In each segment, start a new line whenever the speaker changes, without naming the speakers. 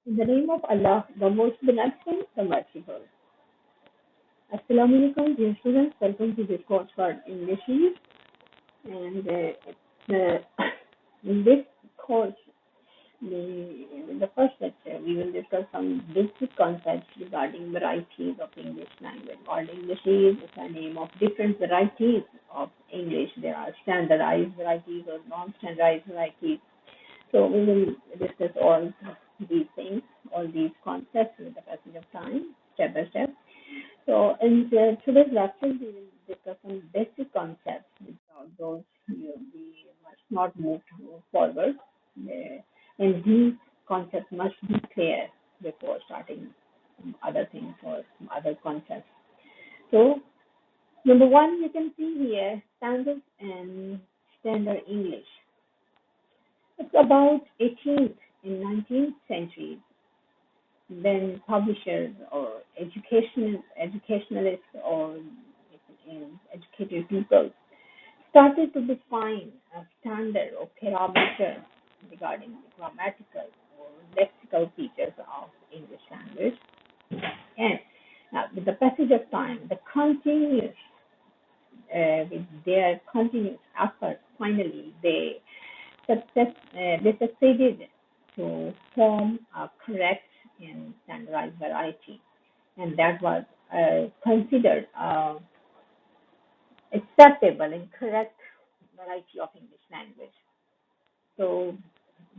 In the name of Allah, the most beneficent, the merciful. Assalamu alaikum, dear students. Welcome to this course for English. And in this course, in the first lecture, we will discuss some basic concepts regarding varieties of English language. What English is the name of different varieties of English. There are standardized varieties or non-standardized varieties. So we will discuss all these things, all these concepts with the passage of time, step by step. So in today's lecture, we will discuss some basic concepts. Without those, we must not move forward. And these concepts must be clear before starting some other things or some other concepts. So number one, you can see here standard and standard English. It's about 18th and 19th centuries. Then publishers or educationalists or educated people started to define a standard or parameter regarding the grammatical or lexical features of English language. And with the passage of time, with their continuous effort, finally they succeeded to form a correct and standardized variety, and that was considered acceptable and correct variety of English language. So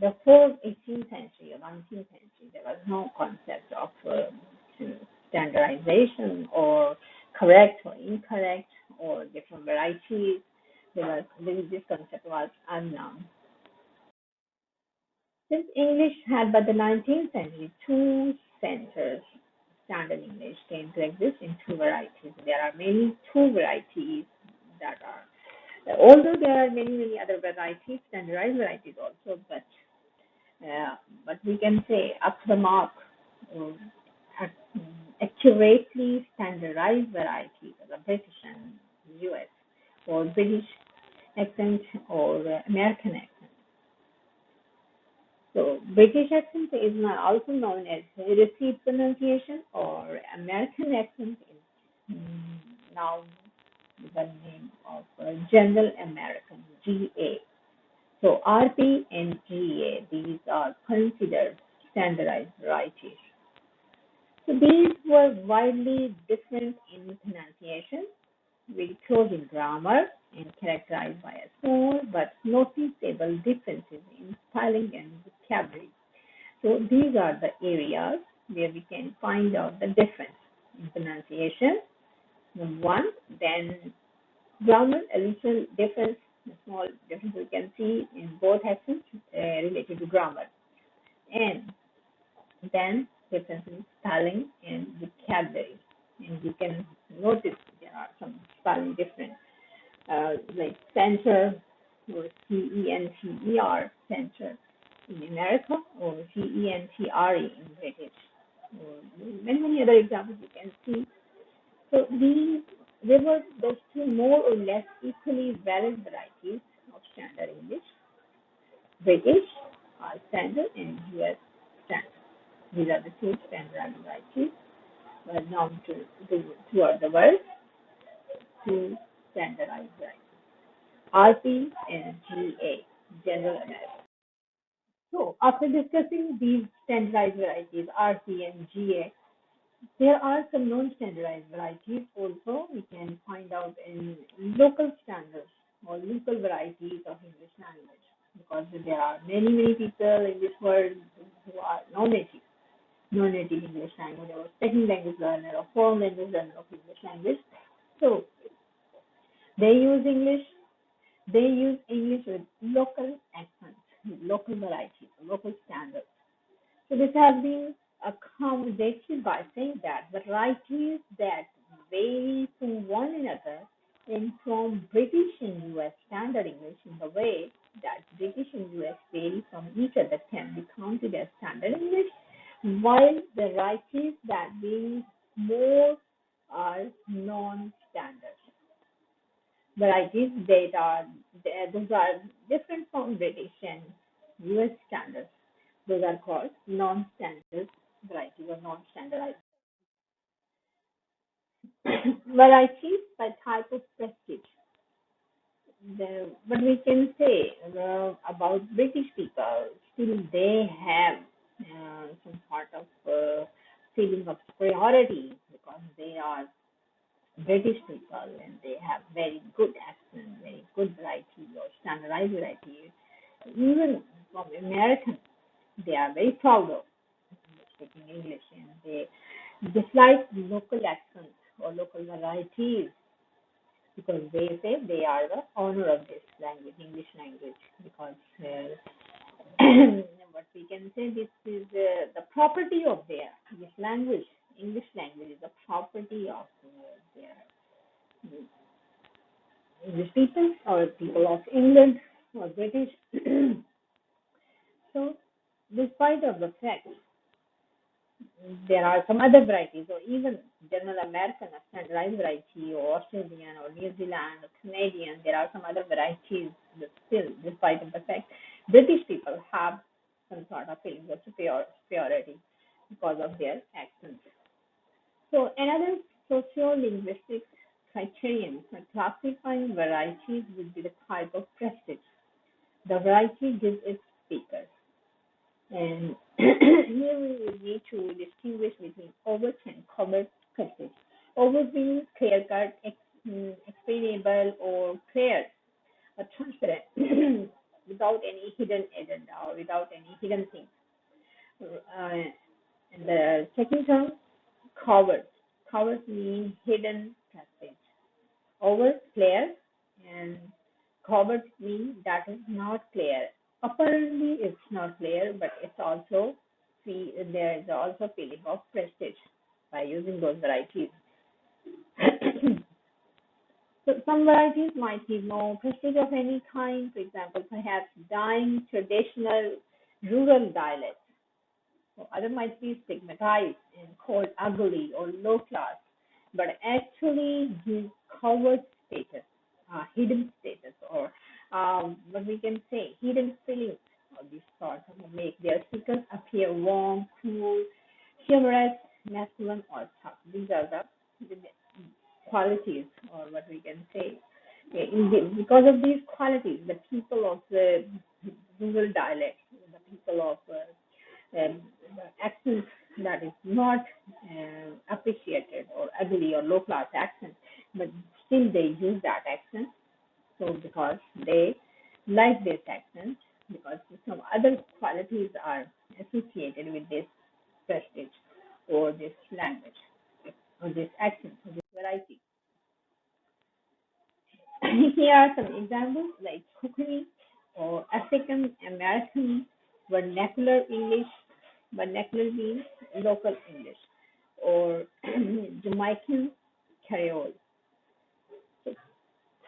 before 18th century or 19th century, there was no concept of standardization or correct or incorrect or different varieties. This concept was unknown. Since English had by the 19th century two centers, Standard English came to exist in two varieties. There are many two varieties that are, although there are many other varieties, standardized varieties also, but we can say up to the mark, uh, accurately standardized varieties of the British and US, or British accent or American accent. So British accent is also known as received pronunciation, or American accent is now the name of General American, GA. So RP and GA, these are considered standardized varieties. So these were widely different in pronunciation, very close in grammar, and characterized by a small but noticeable differences in spelling and vocabulary. So these are the areas where we can find out the difference in pronunciation. Number one, then grammar, a little difference, a small difference we can see in both accents related to grammar. And then difference in spelling and vocabulary. And you can notice there are some spelling difference, like center or CENTER, center in America, or CENTRE in British. Or many other examples you can see. So there were those two more or less equally valid varieties of standard English. British standard and US standard. These are the two standard varieties known throughout the world, two standardized varieties, RP and GA, General American. So after discussing these standardized varieties, RP and GA, there are some non-standardized varieties also we can find out in local standards or local varieties of English language, because there are many people in this world who are non-native English language or second language learner or foreign language learner of English language. So they use English. They use English with local accents, local varieties, local standards. So this has been accommodated by saying that varieties that vary from one another and from British and US standard English in the way that British and US vary from each other can be counted as standard English, while varieties that vary more are non-standard varieties those are different from British and US standards. Those are called non-standard varieties or non-standardized varieties by type of prestige. What we can say about British people, still they have some sort of feeling of superiority because they are British people and they have very good accent, very good variety or standardized variety. Even from Americans, they are very proud of speaking English and they dislike local accents or local varieties because they say they are the owner of this language, English language, because what we can say this is the property of their this language. English language is a property of their English people or people of England or British. So, despite of the fact there are some other varieties, or even general American, a standardized variety, or Australian, or New Zealand, or Canadian. There are some other varieties, but still, despite of the fact, British people have some sort of feeling of superiority because of their accents. So, another socio-linguistic criterion for classifying varieties would be the type of prestige the variety gives its speakers. And here we will need to distinguish between overt and covert prestige. Overt means clear cut, explainable, or clear, or transparent, without any hidden agenda or without any hidden thing. And the second term, covert. Covert means hidden prestige. Overt, clear, and covert means that is not clear. Apparently, it's not clear, but it's also there is also feeling of prestige by using those varieties. So some varieties might give no prestige of any kind. For example, perhaps dying traditional rural dialects. So other might be stigmatized and called ugly or low class, but actually give covered status, hidden status, or what we can say, hidden feelings of this sort of make their speakers appear warm, cool, humorous, masculine, or tough. These are the qualities, or what we can say. Because of these qualities, the people of the rural dialect, the people of accent that is not appreciated or ugly or low class accent, but still they use that accent. So because they like this accent, because some other qualities are associated with this prestige or this language or this accent or this variety. Here are some examples like Konkani or African American vernacular English. Vernacular means local English, or Jamaican Creole. So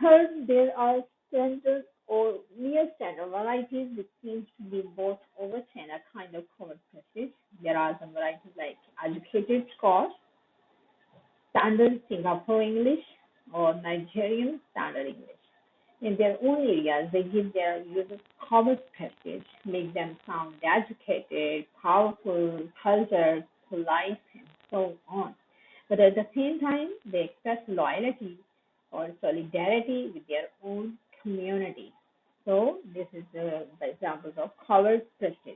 third, there are standard or near standard varieties which seems to be both over and a kind of common prestige. There are some varieties like educated Scotch, standard Singapore English, or Nigerian standard English. In their own areas, they give their users common prestige, make them sound educated, powerful, cultured, polite, and so on. But at the same time, they express loyalty or solidarity with their own community. So this is the examples of covered prestige,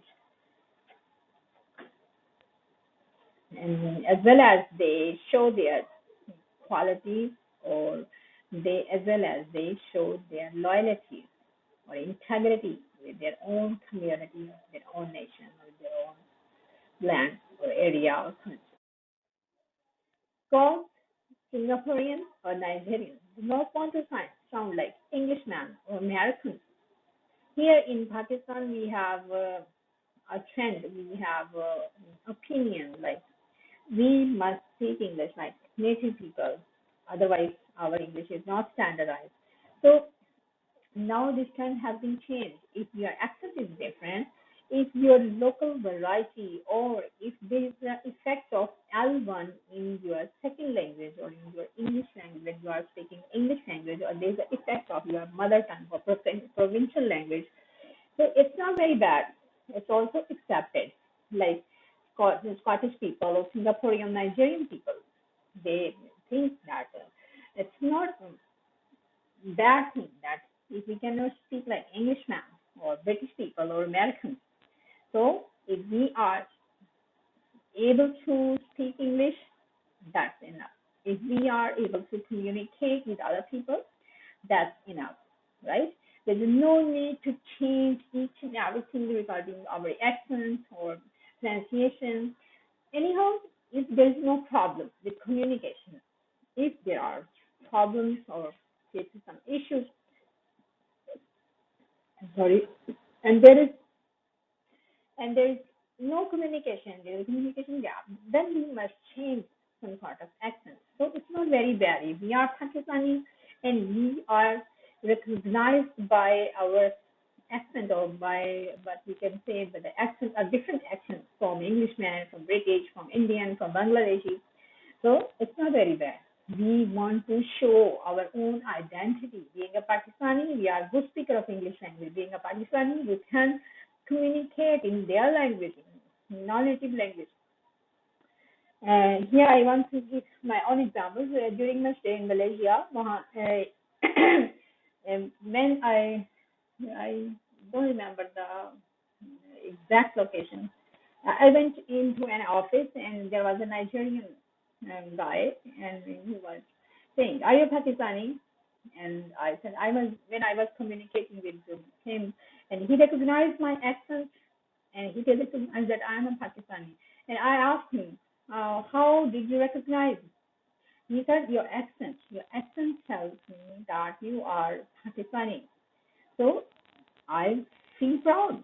and as well as they show their qualities, or they as well as they show their loyalty or integrity with their own community, their own nation, or their own land or area or country. Scots, Singaporean, or Nigerian do not want to sound like Englishmen or Americans. Here in Pakistan, we have a trend, we have opinion like we must speak English like native people, otherwise our English is not standardized. So now this trend has been changed. If your accent is different, if your local variety, or if there is the effect of L1 in your second language or in your English language, when you are speaking English language, or there is the effect of your mother tongue or provincial language, so it's not very bad. it's also accepted. Like Scottish people or Singaporean Nigerian people, they think that it's not bad thing that if we cannot speak like Englishman or British people or Americans. So if we are able to speak English, that's enough. If we are able to communicate with other people, that's enough, right? There's no need to change each and everything regarding our accents or pronunciation. Anyhow, if there's no problem with communication, if there are problems or facing some issues, sorry, and there is no communication, there is communication gap, then we must change some sort of accent. So it's not very bad. If we are Pakistani and we are recognized by our accent or by what we can say, but the accents are different accents from Englishman, from British, from Indian, from Bangladeshi. So it's not very bad. We want to show our own identity. Being a Pakistani, we are good speaker of English language. Being a Pakistani, we can communicate in their language, in non-native language. Here I want to give my own examples. During my stay in Malaysia, when I don't remember the exact location. I went into an office and there was a Nigerian guy and he was saying, "Are you Pakistani?" And I said, "I was." When I was communicating with him, and he recognized my accent and he recognized that I am a Pakistani. And I asked him, "How did you recognize?" He said, "Your accent. Your accent tells me that you are Pakistani." So I feel proud.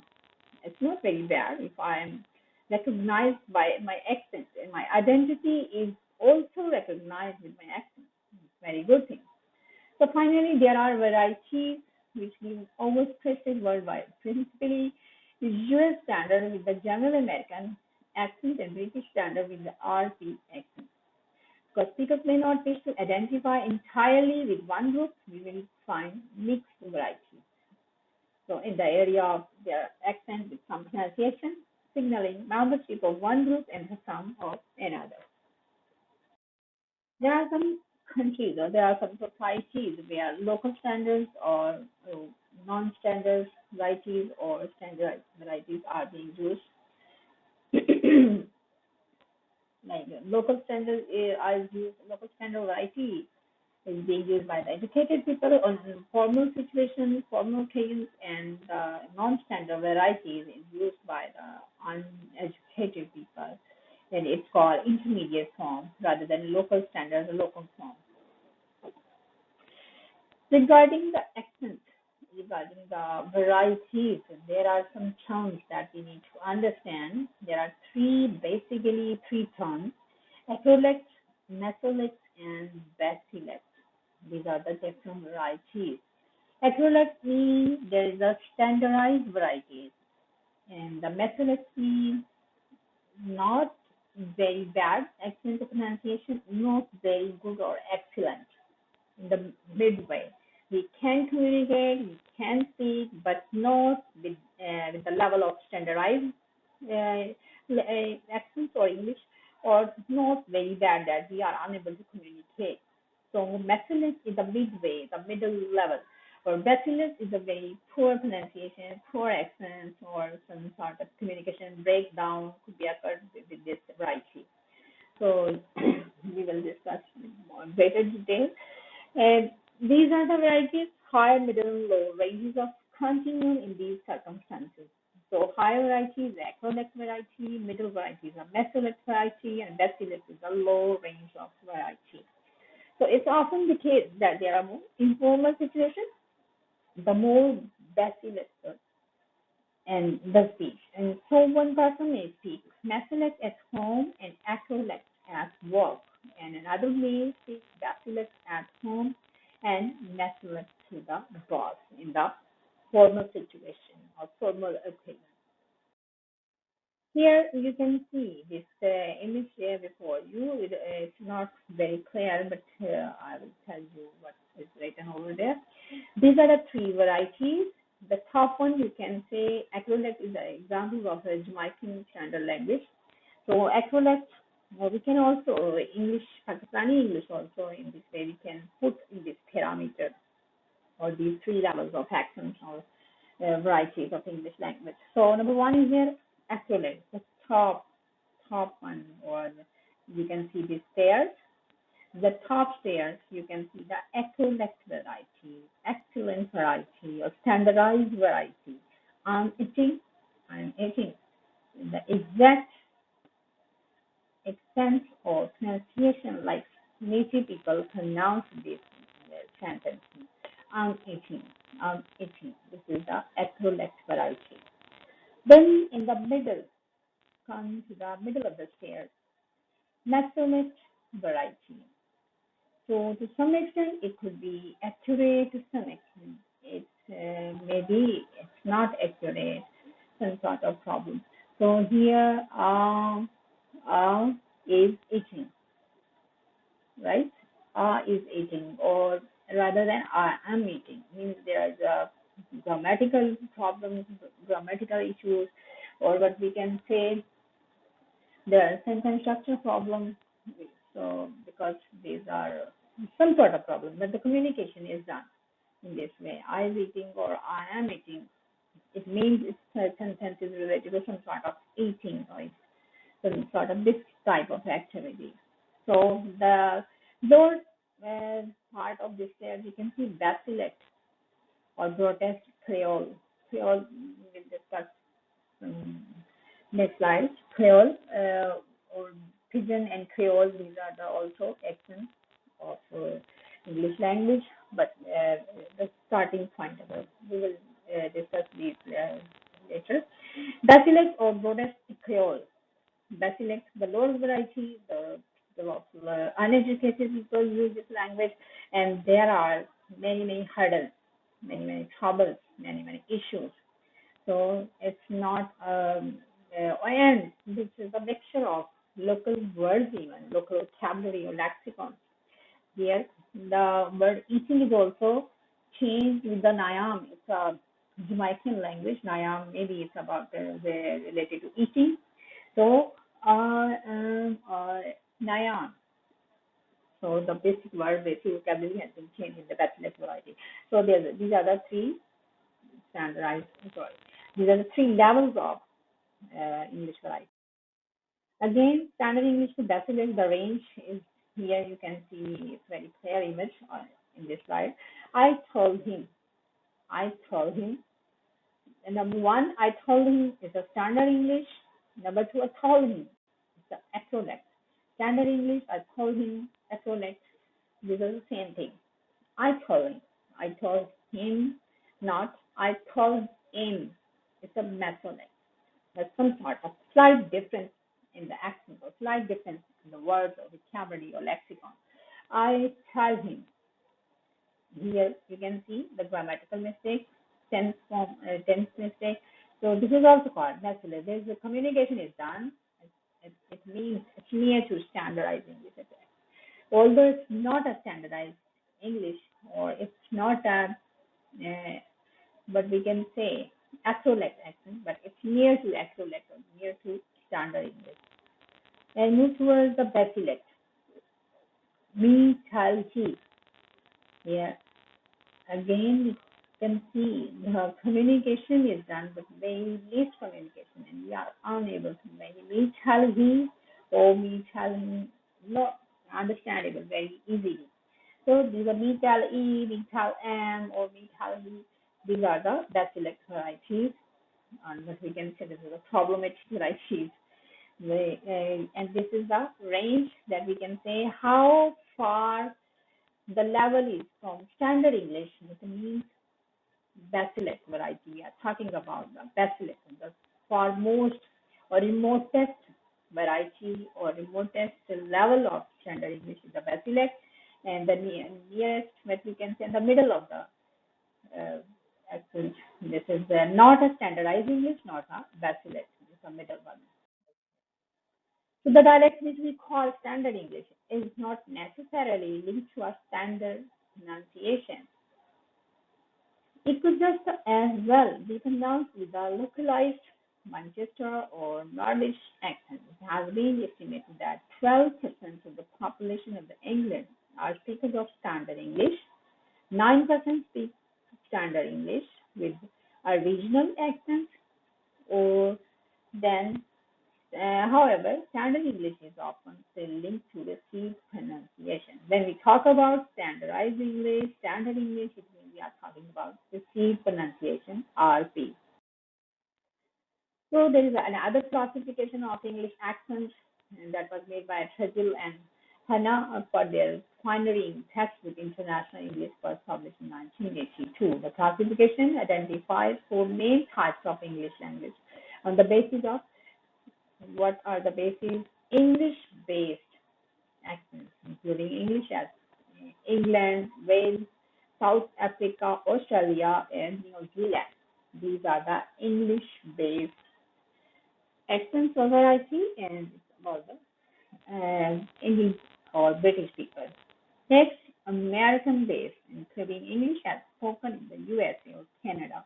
It's not very bad if I am recognized by my accent, and my identity is also recognized with my accent. It's a very good thing. So finally, there are varieties which give overstressed worldwide, principally the US standard with the general American accent and British standard with the RP accent. Because speakers may not wish to identify entirely with one group, we will find mixed varieties. So in the area of their accent with some pronunciation, signaling membership of one group and some of another. There are some countries or there are some societies where local standards or non-standard varieties or standard varieties are being used. Like local standard are used, local standard variety is being used by the educated people on formal situations, formal occasions, and non-standard varieties is used by the uneducated people. And it's called intermediate form rather than local standard or local form. Regarding the accents, regarding the varieties, there are some terms that we need to understand. There are basically three terms: acrolect, mesolect, and bacillect. These are the different varieties. Acrolect means there is a standardized varieties, and the mesolect means not very bad accent pronunciation, not very good or excellent, in the midway. We can communicate, we can speak, but not with the level of standardized accents or English, or not very bad that we are unable to communicate. So Bacillus is the midway, the middle level. Or Bacillus is a very poor pronunciation, poor accents, or some sort of communication breakdown could be occurred with this variety. So we will discuss in more greater detail. And these are the varieties: high, middle, and low ranges of continuum in these circumstances. So high variety is the acrolect variety, middle variety is a mesolect variety, and bacillus is a low range of variety. So it's often the case that there are more informal situations, the more bacillus and the speech. And so one person may speak mesolect at home and acrolect at work, and another may speak bacillus at home and mesolect to the boss in the formal situation or formal occasion. Here you can see this image here before you. It's not very clear, but I will tell you what is written over there. These are the three varieties. The top one you can say Acrolect is an example of a Jamaican standard language. So Acrolect, we can also English, Pakistani English also in this way we can put in this parameter or these three levels of accents or varieties of English language. So number one is here Acrolect, the top one, or you can see these pairs. The top stairs, you can see the excellent variety, excellent variety, or standardized variety. I'm eating the exact accent or pronunciation like native people pronounce this sentence. I'm eating, I'm eating. This is the excellent variety. Then in the middle, come to the middle of the stairs, mesolith variety. So to some extent, it could be accurate. To some extent, it maybe it's not accurate. Some sort of problem. So here, is eating, right? Is eating, or rather than I am eating, means there is a grammatical problems, grammatical issues, or what we can say there are sentence structure problems. So because these are some sort of problem, but the communication is done in this way. I is eating or I am eating. It means it's sentence is related to some sort of eating or some sort of this type of activity. So the those part of this there you can see bacillect or grotesque Creole. Creole we will discuss um, next slide. Creole or Pidgin and Creole, these are the also accents of English language, but the starting point of it. We will discuss these later. Bacillect or Brodish Creole. Bacillect, the lower variety, the uneducated people use this language, and there are many hurdles, many troubles, many issues. So it's not, and this is a mixture of local words, even local vocabulary or lexicon. Here, the word eating is also changed with the Nayam. It's a Jamaican language. Nayam, maybe it's about related to eating. So, Nayam. So the basic word, basic vocabulary has been changed in the Bachelor's variety. So these are the three standardized, sorry, these are the three levels of English variety. Again, standard English to Bachelor's, the range is here. You can see it's very clear image in this slide. I told him, I told him. And number one, I told him is a standard English. Number two, I told him it's the acrolect. Standard English, I told him, acrolect. These are the same thing. I told him. I told him, not I told him. It's a metronome. There's some sort of slight difference in the accent or slight difference in the words or vocabulary or lexicon. I tell him. Here you can see the grammatical mistake, tense mistake. So this is also called naturally. There's the communication is done. It means it's near to standardized English. Although it's not a standardized English or it's not a but we can say acrolect accent, but it's near to acrolect or near to standard English. And move towards the bacillect. Me, tell, he. Here again, we can see the communication is done, but very least communication, and we are unable to make me tell he or me tell him not understandable very easily. So these are me tell e, me tell am, or me tell he. These are the bacillect varieties, and what we can say this is a problematic varieties. And this is the range that we can say how far the level is from standard English, which means bacillect variety. We are talking about the bacillect, the foremost or remotest variety or remotest level of standard English is the bacillect, and the nearest, what we can say, in the middle of the accent. This is not a standardized English, not a bacillect. It's a middle one. So the dialect which we call standard English is not necessarily linked to a standard pronunciation. It could just as well be pronounced with a localized Manchester or Norwich accent. It has been estimated that 12% of the population of England are speakers of Standard English, 9% speak Standard English with a regional accent, or then however, Standard English is often still linked to received pronunciation. When we talk about standardized English, Standard English, it means we are talking about received pronunciation, RP. So there is another classification of English accents that was made by Trezil and Hanna for their pioneering textbook International English was published in 1982. The classification identifies four main types of English language on the basis of what are the bases English-based accents, including English as England, Wales, South Africa, Australia, and New Zealand. These are the English-based accents of variety, and it's about the English or British speakers. Next, American-based, including English as spoken in the USA or Canada.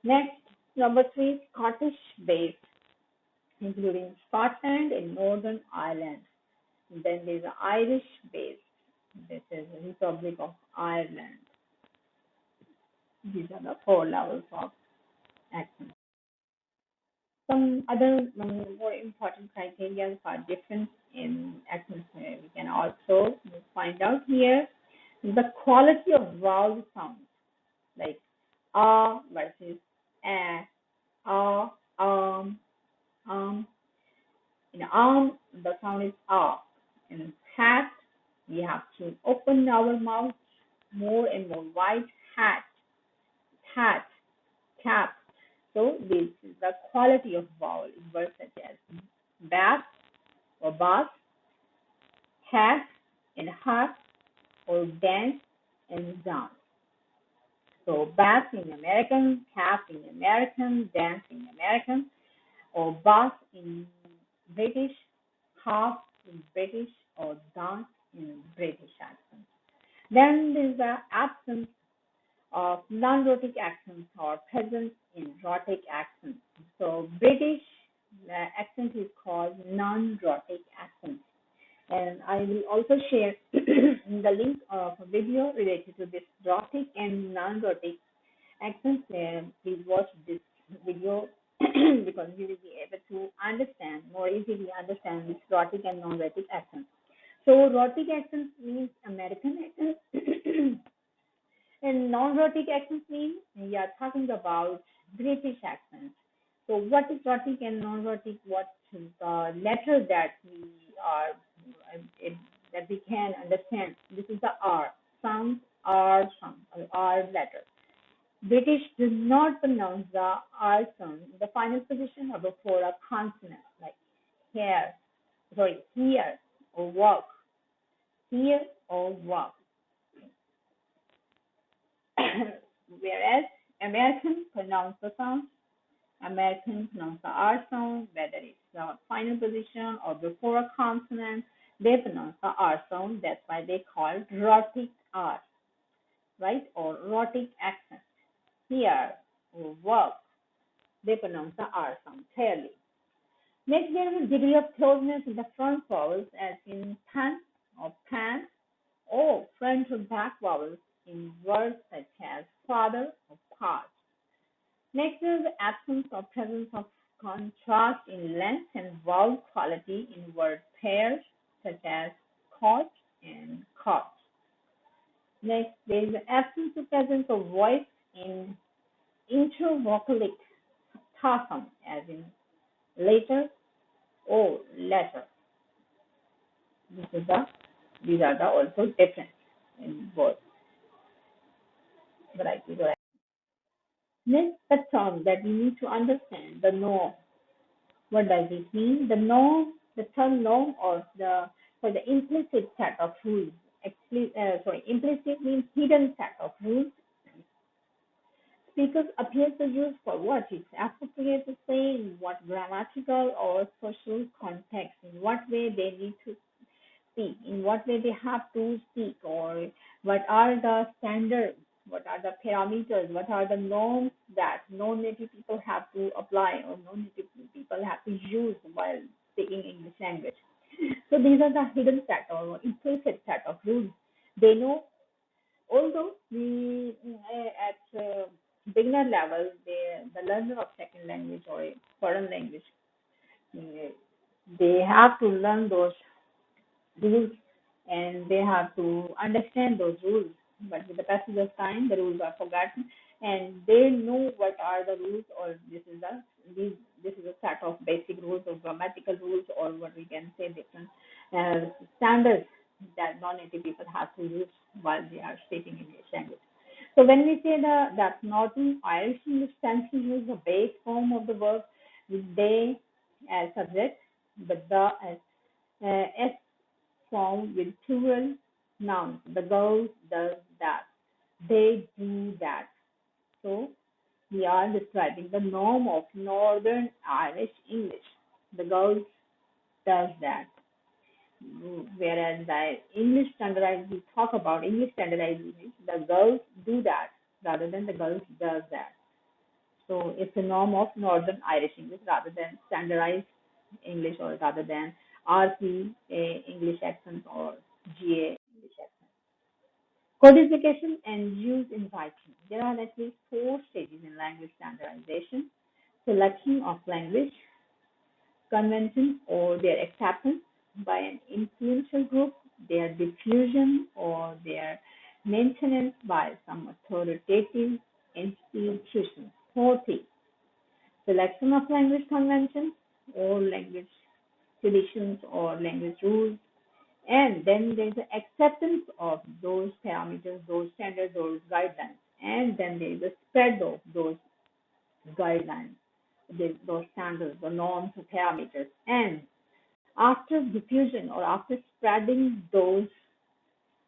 Next, number three, Scottish-based, including Scotland and Northern Ireland. Then there's Irish based. This is the Republic of Ireland. These are the four levels of accent. Some other more important criteria for difference in accents we can also find out here. The quality of vowel sounds, like versus a, um. In the sound is ah. In hat, we have to open our mouth more and more wide. Hat, hat, cap. So this is the quality of vowel in words such as bath or bath, hat and hat, or dance and dance. So bath in American, cap in American, dance in American, or bath in British, half in British, or dance in British accent. Then there's the absence of non-rhotic accents or presence in rhotic accents. So British accent is called non-rhotic accent. And I will also share the link of a video related to this rhotic and non-rhotic accents. Please watch this video because you will be able to understand more easily understand this rhotic and non-rhotic accents. So rhotic accents means American accents and non-rhotic accents means we are talking about British accents. So what is rhotic and non-rhotic? What is the letter that we are that we can understand? This is the R sound, R letter. British do not pronounce the R sound in the final position or before a consonant like here, here or walk, here or walk. Whereas Americans pronounce the sound, Americans pronounce the R sound, whether it's the final position or before a consonant, they pronounce the R sound. That's why they call it rhotic R, right? Or rhotic accent. Here or work, they pronounce the R sound clearly. Next, there is a degree of closeness in the front vowels, as in pan or pan, or front or back vowels in words such as father or part. Next is the absence or presence of contrast in length and vowel quality in word pairs such as caught and caught. Next, there is the absence or presence of voice in intervocalic tasm, as in later or letter. These are the also different in both varieties. Next, the term that we need to understand, the norm. What does it mean? The term norm or the for the implicit set of rules. Implicit means hidden set of rules speakers appear to use for what it's appropriate to say, in what grammatical or social context, in what way they need to speak, in what way they have to speak, or what are the standards what are the parameters, what are the norms that non-native people have to apply or non-native people have to use while speaking English language. So these are the hidden set or implicit set of rules. They know, although we at beginner level, the learner of second language or a foreign language, uh, they have to learn those rules and they have to understand those rules. But with the passage of time, the rules are forgotten, and they know what are the rules, or these this is a set of basic rules or grammatical rules, or what we can say different standards that non-native people have to use while they are speaking English language. So when we say that Northern Irish English tends to use the base form of the verb with they as subject, but the as form with plural nouns. The girl does that. They do that. So we are describing the norm of Northern Irish English. The girl does that. Whereas the English standardized, we talk about English standardized English, the girls do that rather than the girls does that. So it's a norm of Northern Irish English rather than standardized English or rather than RP English accent or GA English accent. Codification and use in writing. There are at least four stages in language standardization: selection of language conventions or their acceptance by an influential group, their diffusion or their maintenance by some authoritative institution. 40. Selection of language conventions or language traditions or language rules. And then there's the acceptance of those parameters, those standards, those guidelines. And then there's the spread of those guidelines, those standards, the norms, the parameters. And after diffusion or after spreading those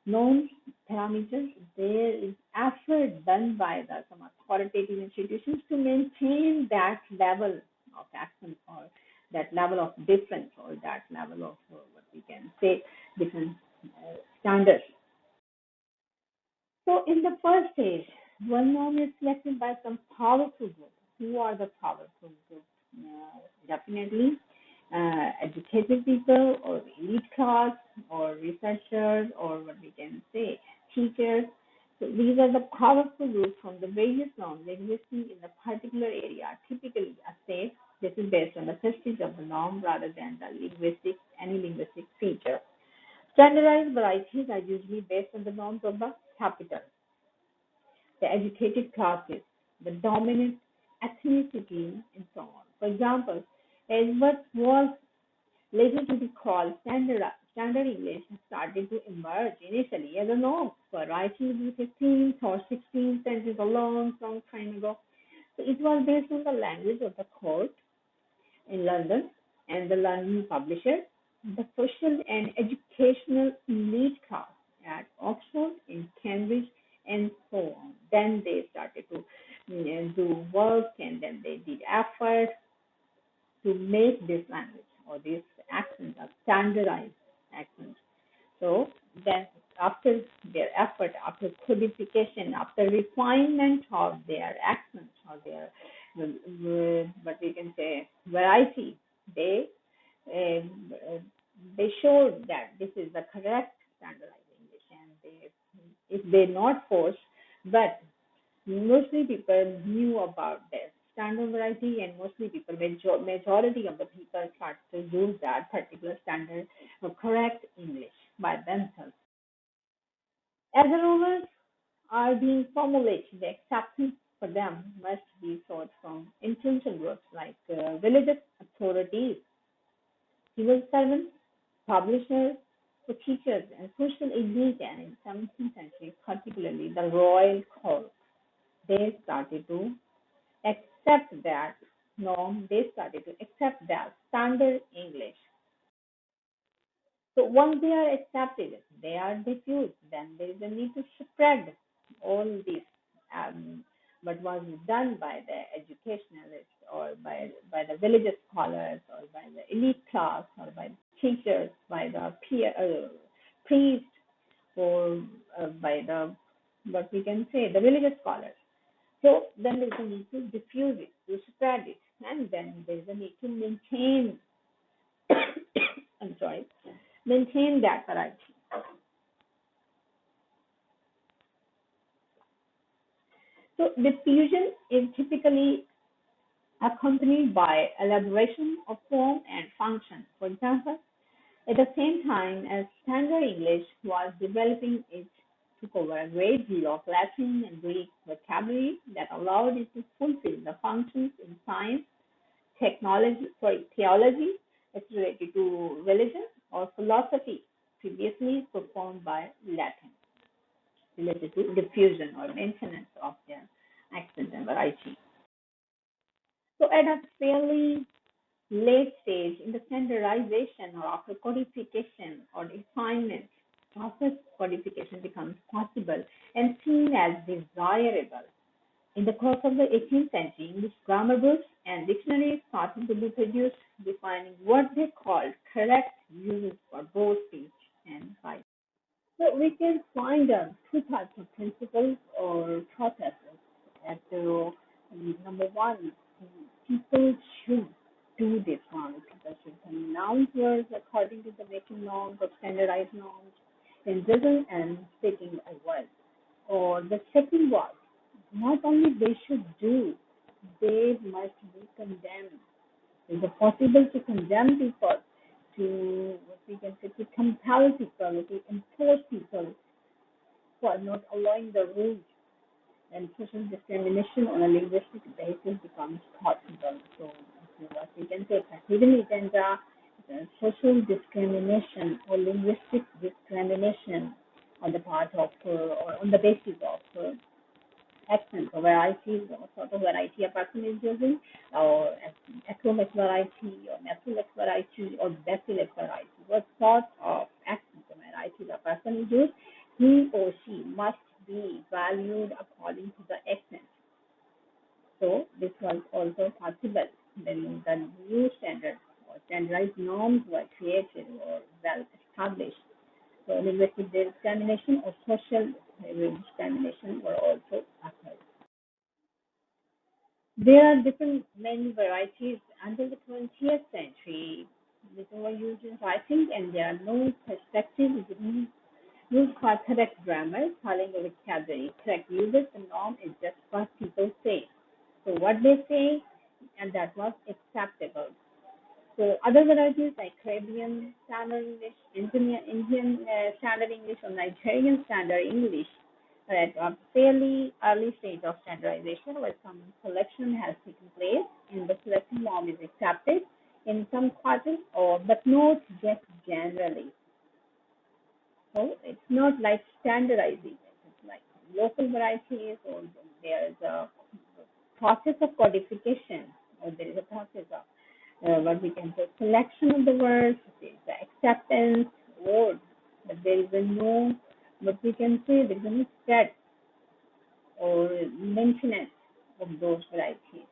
known parameters, there is effort done by some authoritative institutions to maintain that level of accent or that level of difference or that level of what we can say different standards. So in the first stage, one norm is selected by some powerful group. Who are the powerful group? Definitely educated people or elite class or researchers or what we can say teachers. So these are the powerful groups from the various norms existing in the particular area. Typically, a state this is based on the prestige of the norm rather than the any linguistic feature. Standardized varieties are usually based on the norms of the capital, the educated classes, the dominant ethnicity, and so on. For example, as what was later to be called standard English started to emerge initially as a norm for writing in the 15th or 16th centuries, a long, long time ago. So it was based on the language of the court in London and the London publisher, the social and educational elite class at Oxford, in Cambridge, and so on. Then they started to do work and then they did effort to make this language or this accent a standardized accent. So then after their effort, after codification, after refinement of their accent or their what we can say variety, they uh, they showed that this is the correct standardized English, and if they not forced, but mostly people knew about this standard variety, and mostly people, majority of the people start to use that particular standard or correct English by themselves. As the rules are being formulated, the acceptance for them must be sought from influential groups like religious authorities, civil servants, publishers, the teachers, and social elite, and in 17th century, particularly the royal court. They started to accept that norm, they started to accept that standard English. So once they are accepted, they are diffused, then there is a need to spread all this. What was done by the educationalists or by the religious scholars or by the elite class or by teachers, by the priests or by the what we can say, the religious scholars. So then there's a need to diffuse it, to spread it, and then there's a need to maintain, I'm sorry, maintain that variety. So diffusion is typically accompanied by elaboration of form and function. For example, at the same time as Standard English was developing, it took over a great deal of Latin and Greek vocabulary that allowed it to fulfill the functions in science, theology, it's related to religion or philosophy previously performed by Latin, related to diffusion or maintenance of their accent and variety. So at a fairly late stage in the standardization or after codification or refinement, process codification becomes possible and seen as desirable. In the course of the 18th century, English grammar books and dictionaries started to be produced defining what they called correct uses for both speech and writing. So we can find two types of principles or processes. At number one, people should do this one. People should pronounce words according to the making norms or standardized norms in written and speaking of words. Or the second one, not only they should do, they must be condemned. Is it possible to condemn people, to what we can say, to compel people, to enforce people for not allowing the rules, and social discrimination on a linguistic basis becomes possible. So what we can say, hidden agenda, social discrimination or linguistic discrimination on the part of or on the basis of accent or varieties, or sort of variety a person is using, or acromate variety or methylic variety or bacillus variety. What sort of accent or variety a person is using, he or she must be valued according to the accent. So this was also possible when the new standards or standardized norms were created or well established. So linguistic discrimination or social discrimination were also occurred. There are different many varieties until the 20th century which were used in writing, and there are no perspectives used for correct grammar, following a vocabulary. Correct usage, the norm is just what people say. So what they say, and that was acceptable. So other varieties like Caribbean Standard English, Indian Standard English, or Nigerian Standard English are at a fairly early stage of standardization where some selection has taken place and the selection norm is accepted in some quarters or but not just generally. So it's not like standardizing. It's like local varieties or there is a process of codification or there is a process of what we can say selection of the words, there is the acceptance, word, but there is a no, what we can say there is a no spread or maintenance of those varieties.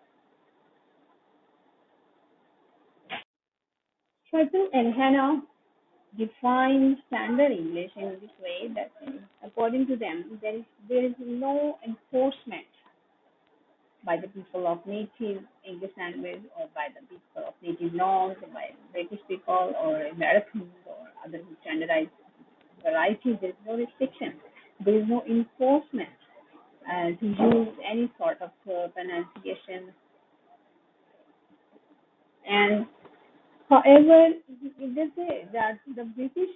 Schwartzel and Hannah define standard English in this way that according to them there is no enforcement by the people of native English language or by the people of native norms or by British people or Americans or other standardized varieties. There is no restriction. There is no enforcement to use any sort of pronunciation. And however, they say that the British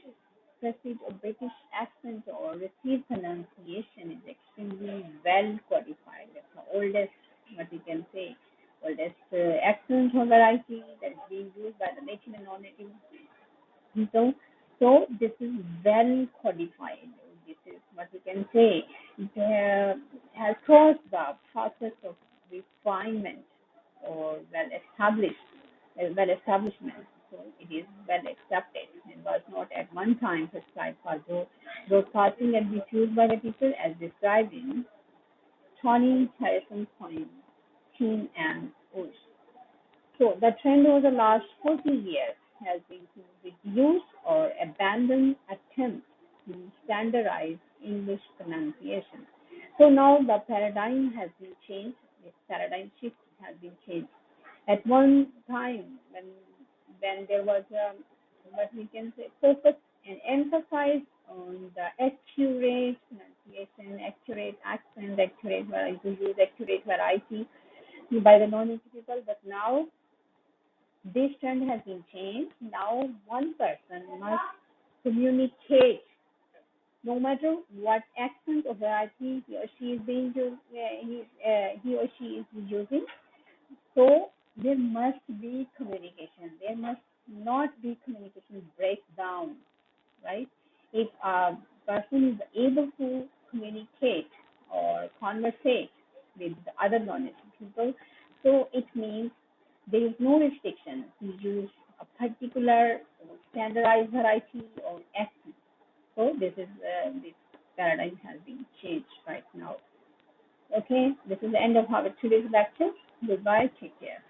prestige or British accent or received pronunciation is extremely well codified. It's the oldest, what we can say, oldest accent or variety that is being used by the native and non-native people. So this is well codified. This is what we can say. It has crossed the process of refinement or well establishment. So it is well accepted and was not at one time prescribed for broadcasting and diffused by the people as described in Tony Harrison's poem, Teen and Osh. So the trend over the last 40 years has been to reduce or abandon attempts to standardize English pronunciation. So now the paradigm has been changed. This paradigm shift has been changed. At one time, when there was what we can say focus and emphasis on the accurate pronunciation, accurate accent, accurate variety, to use accurate variety by the non-native people, but now this trend has been changed. Now one person must communicate no matter what accent or variety he or she is being used, he or she is using. So there must be communication. There must not be communication breakdown, right? If a person is able to communicate or conversate with the other non-native people, so it means there is no restriction to use a particular standardized variety or accent. So this paradigm has been changed right now. Okay, this is the end of our today's lecture. Goodbye. Take care.